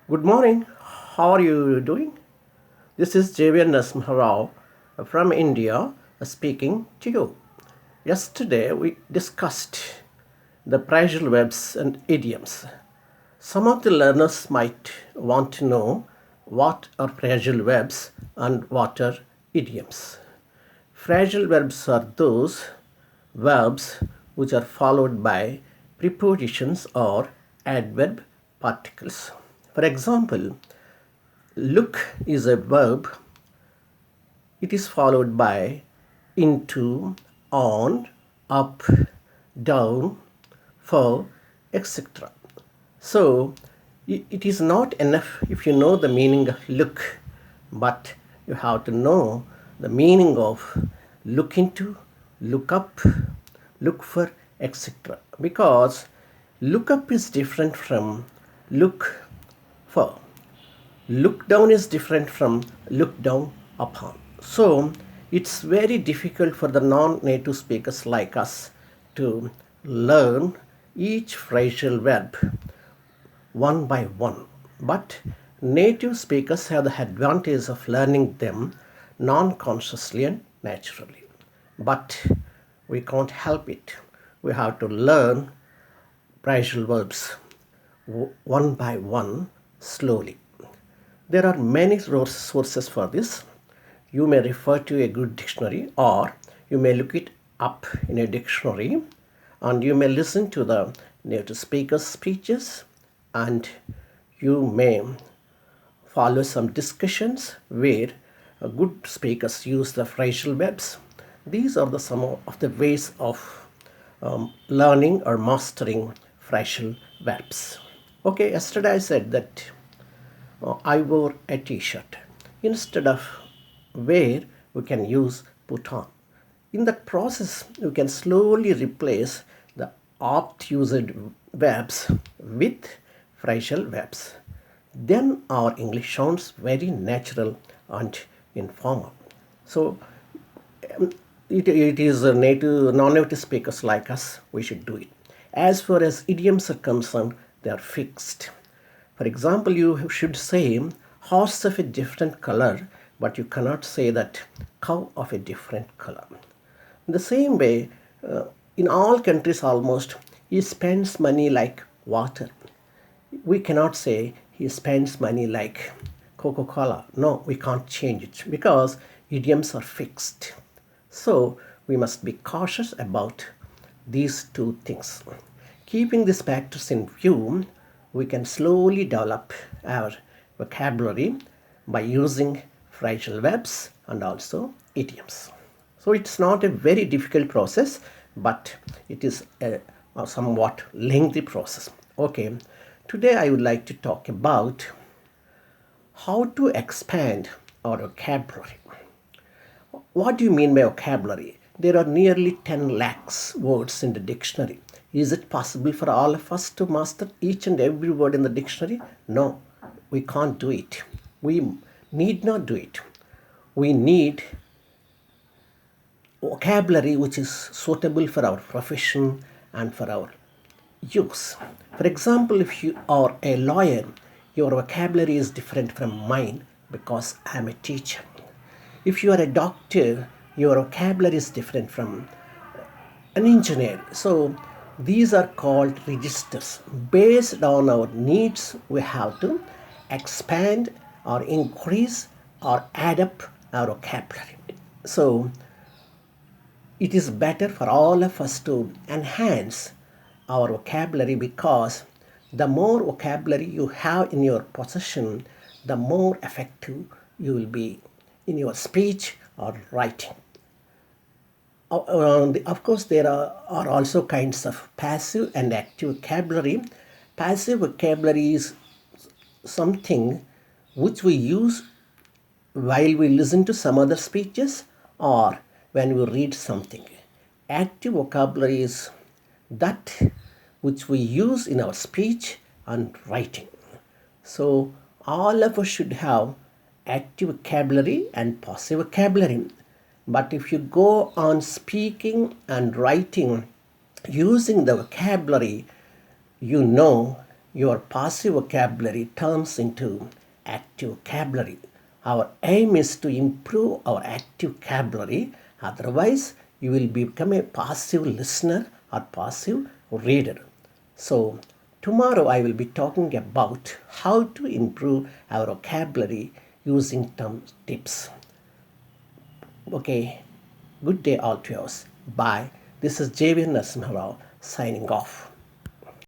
Good morning. How are you doing? This is Narasimharao from India speaking to you. Yesterday we discussed the phrasal verbs and idioms. Some of the learners might want to know what are phrasal verbs and what are idioms. Phrasal verbs are those verbs which are followed by prepositions or adverb particles. For example, look is a verb. It is followed by into, on, up, down, for, etc. So it is not enough if you know the meaning of look, but you have to know the meaning of look into, look up, look for, etc. Because look up is different from look for. Look down is different from look down upon. So it's very difficult for the non-native speakers like us to learn each phrasal verb one by one. But native speakers have the advantage of learning them non-consciously and naturally. But we can't help it. We have to learn phrasal verbs one by one slowly. There are many sources for this. You may refer to a good dictionary or you may look it up in a dictionary and you may listen to the native speakers' speeches and you may follow some discussions where good speakers use the phrasal verbs. These are some of the ways of learning or mastering phrasal verbs. Okay, yesterday I said that I wore a t-shirt. Instead of wear, we can use put on. In that process, you can slowly replace the oft used verbs with phrasal verbs. Then our English sounds very natural and informal. So it is a non-native speakers like us, we should do it. As far as idioms are concerned, they are fixed. For example, you should say horse of a different color, but you cannot say that cow of a different color. In the same way, in all countries almost, he spends money like water. We cannot say he spends money like Coca-Cola. No, we can't change it because idioms are fixed. So we must be cautious about these two things. Keeping these factors in view, we can slowly develop our vocabulary by using phrasal verbs and also idioms. So it's not a very difficult process, but it is a somewhat lengthy process. Okay, today I would like to talk about how to expand our vocabulary. What do you mean by vocabulary? There are nearly 10 lakhs words in the dictionary. Is it possible for all of us to master each and every word in the dictionary? No, we can't do it. We need not do it. We need vocabulary which is suitable for our profession and for our use. For example, if you are a lawyer, your vocabulary is different from mine because I am a teacher. If you are a doctor, your vocabulary is different from an engineer. So these are called registers. Based on our needs, we have to expand or increase or add up our vocabulary. So it is better for all of us to enhance our vocabulary because the more vocabulary you have in your possession, the more effective you will be in your speech or writing. Of course, there are also kinds of passive and active vocabulary. Passive vocabulary is something which we use while we listen to some other speeches or when we read something. Active vocabulary is that which we use in our speech and writing. So all of us should have active vocabulary and passive vocabulary. But if you go on speaking and writing using the vocabulary, you know your passive vocabulary turns into active vocabulary. Our aim is to improve our active vocabulary, otherwise, you will become a passive listener or passive reader. So, tomorrow I will be talking about how to improve our vocabulary using term tips. Okay, good day all to yours. Bye. This is Narasimharao signing off.